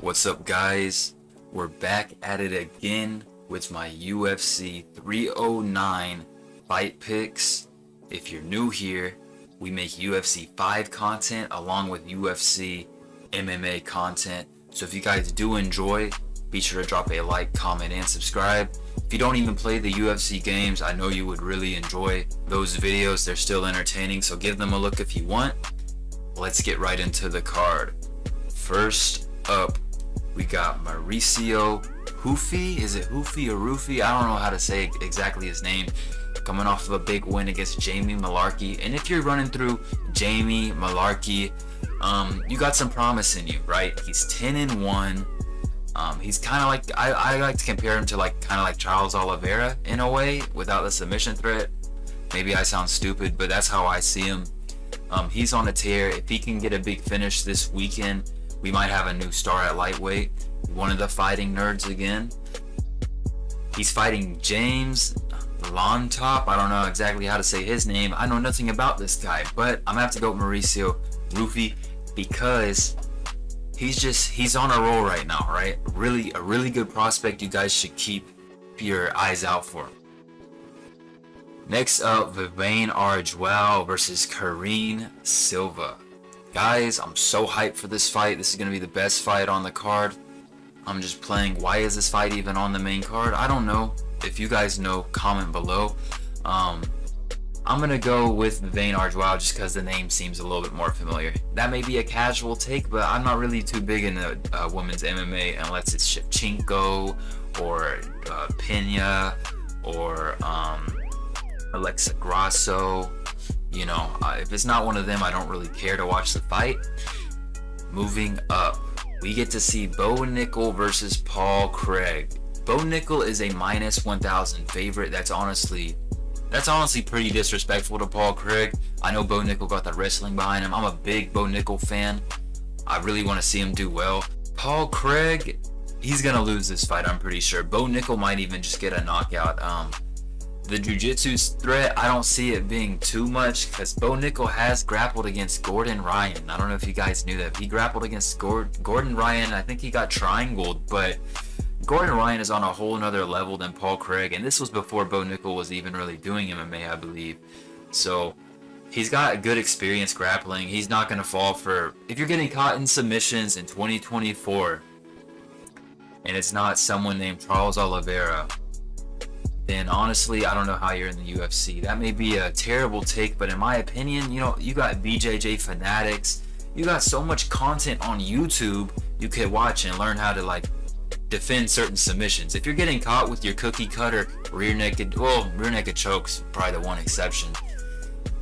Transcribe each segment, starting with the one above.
What's up, guys? We're back at it again with my UFC 309 fight picks. If you're new here, we make UFC 5 content along with UFC MMA content. So if you guys do enjoy, be sure to drop a like, comment, and subscribe. If you don't even play the UFC games, I know you would really enjoy those videos. They're still entertaining, so give them a look if you want. Let's get right into the card. First up, we got Mauricio Hufi. Is it Hufi or Rufi? I don't know how to say exactly his name. Coming off of a big win against Jamie Malarkey. And if you're running through Jamie Malarkey, you got some promise in you, right? He's 10-1. He's kind of like, I like to compare him to kind of like Charles Oliveira in a way, without the submission threat. Maybe I sound stupid, but that's how I see him. He's on a tear. If he can get a big finish this weekend, we might have a new star at lightweight. One of the fighting nerds again. He's fighting James Lontop. I don't know exactly how to say his name. I know nothing about this guy, but I'm gonna have to go with Mauricio Rufi because he's on a roll right now, right? A really good prospect. You guys should keep your eyes out for him. Next up, Vivane Arjuel versus Karine Silva. Guys, I'm so hyped for this fight. This is going to be the best fight on the card. I'm just playing. Why is this fight even on the main card? I don't know. If you guys know, comment below. I'm going to go with Vivane Arjuel just because the name seems a little bit more familiar. That may be a casual take, but I'm not really too big into women's MMA unless it's Shevchenko or Pena or Alexa Grasso. You know, if it's not one of them, I don't really care to watch the fight. Moving up, we get to see Bo Nickel versus Paul Craig. Bo Nickel is a minus 1,000 favorite. That's honestly pretty disrespectful to Paul Craig. I know Bo Nickel got the wrestling behind him. I'm a big Bo Nickel fan. I really want to see him do well. Paul Craig, he's gonna lose this fight, I'm pretty sure. Bo Nickel might even just get a knockout. The jiu-jitsu threat, I don't see it being too much because Bo Nickel has grappled against Gordon Ryan. I don't know if you guys knew that. He grappled against Gordon Ryan. I think he got triangled, but Gordon Ryan is on a whole nother level than Paul Craig, and this was before Bo Nickel was even really doing MMA, I believe. So he's got a good experience grappling. He's not going to fall for... If you're getting caught in submissions in 2024 and it's not someone named Charles Oliveira, then honestly, I don't know how you're in the UFC. That may be a terrible take, but in my opinion, you know, you got BJJ Fanatics. You got so much content on YouTube you could watch and learn how to defend certain submissions. If you're getting caught with your cookie cutter rear naked chokes, probably the one exception.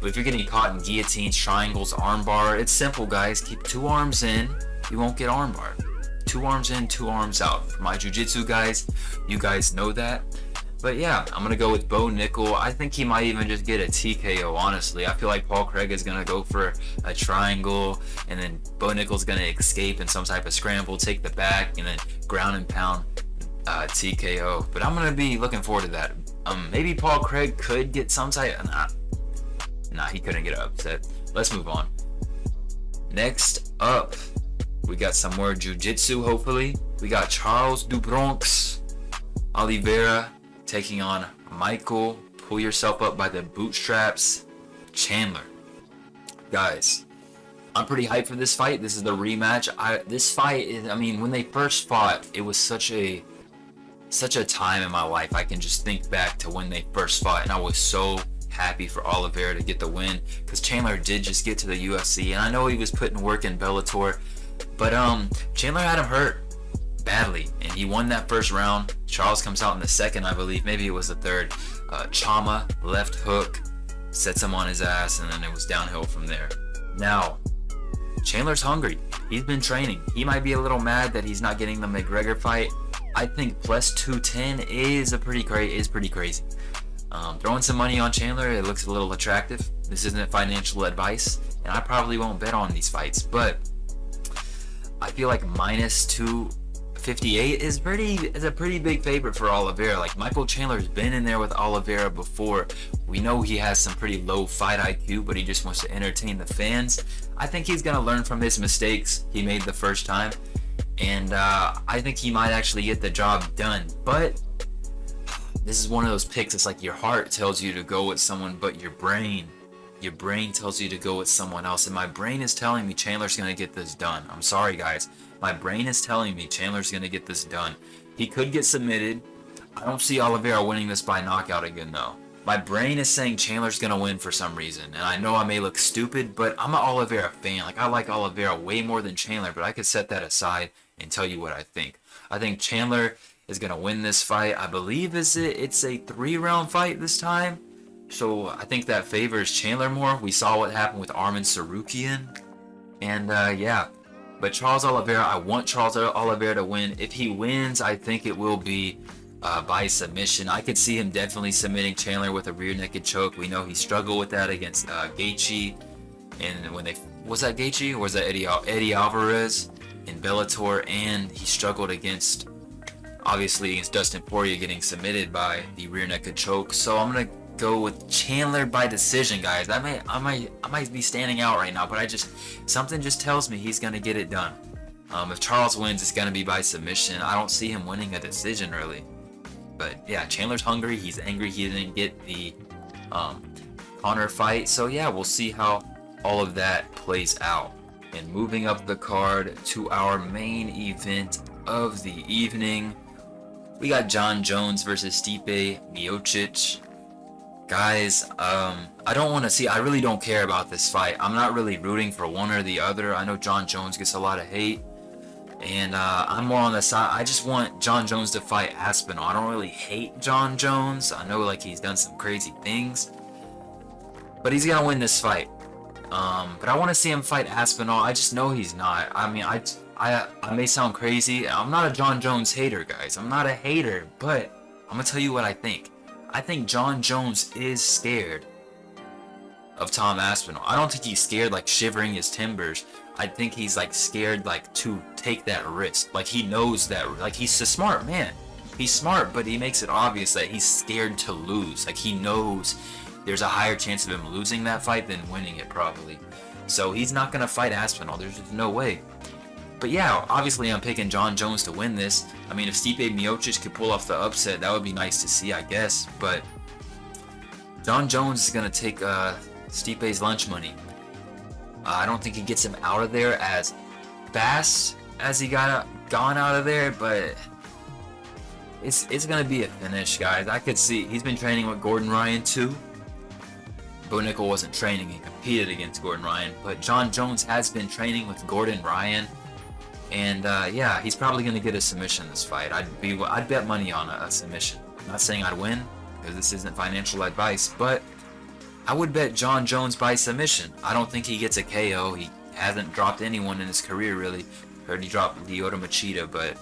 But if you're getting caught in guillotines, triangles, armbar, it's simple, guys. Keep 2 arms in, you won't get armbar. 2 arms in, 2 arms out. For my jiu-jitsu guys, you guys know that. But yeah, I'm going to go with Bo Nickel. I think he might even just get a TKO, honestly. I feel like Paul Craig is going to go for a triangle, and then Bo Nickel's going to escape in some type of scramble, take the back, and then ground and pound TKO. But I'm going to be looking forward to that. Maybe Paul Craig could get some type... Nah, he couldn't get upset. Let's move on. Next up, we got some more jiu-jitsu, hopefully. We got Charles do Bronx Oliveira taking on Michael, pull yourself up by the bootstraps, Chandler. Guys, I'm pretty hyped for this fight. This is the rematch. This fight is, I mean, when they first fought, it was such a time in my life. I can just think back to when they first fought, and I was so happy for Oliveira to get the win because Chandler did just get to the UFC, and I know he was putting work in Bellator, but Chandler had him hurt badly, and he won that first round. Charles comes out in the second, I believe. Maybe it was the third. Chama, left hook, sets him on his ass, and then it was downhill from there. Now, Chandler's hungry. He's been training. He might be a little mad that he's not getting the McGregor fight. I think plus 210 is pretty crazy. Throwing some money on Chandler, it looks a little attractive. This isn't financial advice, and I probably won't bet on these fights, but I feel like minus 258 is a pretty big favorite for Oliveira. Like, Michael Chandler's been in there with Oliveira before. We know he has some pretty low fight IQ, but he just wants to entertain the fans. I think he's gonna learn from his mistakes he made the first time. and I think he might actually get the job done. But this is one of those picks. It's like your heart tells you to go with someone, but your brain tells you to go with someone else. And my brain is telling me Chandler's gonna get this done. I'm sorry, guys. My brain is telling me Chandler's gonna get this done. He could get submitted. I don't see Oliveira winning this by knockout again, though. My brain is saying Chandler's gonna win for some reason, and I know I may look stupid, but I'm an Oliveira fan. Like, I like Oliveira way more than Chandler, but I could set that aside and tell you what I think. I think Chandler is gonna win this fight. I believe it's a 3-round fight this time, so I think that favors Chandler more. We saw what happened with Arman Sarukian, and yeah. But Charles Oliveira, I want Charles Oliveira to win. If he wins, I think it will be by submission. I could see him definitely submitting Chandler with a rear naked choke. We know he struggled with that against Gaethje, and when they was that Gaethje or was that Eddie Alvarez in Bellator, and he struggled against obviously against Dustin Poirier getting submitted by the rear naked choke. So I'm gonna go with Chandler by decision, guys. I might be standing out right now, but something just tells me he's gonna get it done. If Charles wins, it's gonna be by submission. I don't see him winning a decision really. But yeah, Chandler's hungry. He's angry he didn't get the Conor fight. So yeah, we'll see how all of that plays out. And moving up the card to our main event of the evening, we got Jon Jones versus Stipe Miocic. Guys, I don't want to see. I really don't care about this fight. I'm not really rooting for one or the other. I know Jon Jones gets a lot of hate, and I'm more on the side. I just want Jon Jones to fight Aspinall. I don't really hate Jon Jones. I know like he's done some crazy things, but he's gonna win this fight. But I want to see him fight Aspinall. I just know he's not. I mean, I may sound crazy. I'm not a Jon Jones hater, guys. I'm not a hater, but I'm gonna tell you what I think. I think Jon Jones is scared of Tom Aspinall. I don't think he's scared like shivering his timbers. I think he's like scared like to take that risk. Like he knows that, like he's a smart man. He's smart, but he makes it obvious that he's scared to lose. Like he knows there's a higher chance of him losing that fight than winning it probably. So he's not gonna fight Aspinall. There's just no way. But yeah, obviously I'm picking Jon Jones to win this. I mean, if Stipe Miocic could pull off the upset, that would be nice to see, I guess. But Jon Jones is gonna take Stipe's lunch money. I don't think he gets him out of there as fast as he gone out of there, but it's gonna be a finish, guys. I could see he's been training with Gordon Ryan too. Bo Nickel wasn't training; he competed against Gordon Ryan, but Jon Jones has been training with Gordon Ryan. And yeah, he's probably gonna get a submission this fight. I'd bet money on a submission. I'm not saying I'd win because this isn't financial advice, but I would bet Jon Jones by submission. I don't think he gets a KO. He hasn't dropped anyone in his career really. Heard he dropped Lyoto Machida, but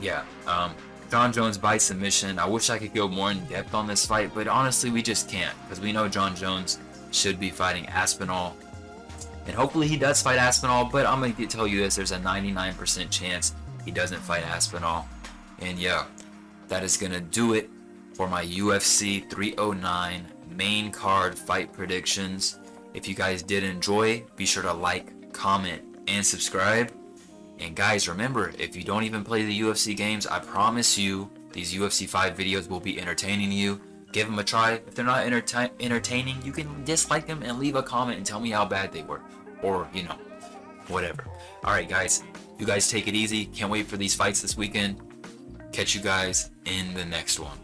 yeah, Jon Jones by submission. I wish I could go more in depth on this fight, but honestly, we just can't because we know Jon Jones should be fighting Aspinall. And hopefully he does fight Aspinall, but I'm going to tell you this, there's a 99% chance he doesn't fight Aspinall. And yeah, that is going to do it for my UFC 309 main card fight predictions. If you guys did enjoy, be sure to like, comment, and subscribe. And guys, remember, if you don't even play the UFC games, I promise you these UFC 5 videos will be entertaining you. Give them a try. If they're not entertaining, you can dislike them and leave a comment and tell me how bad they were. Or, you know, whatever. Alright guys, you guys take it easy. Can't wait for these fights this weekend. Catch you guys in the next one.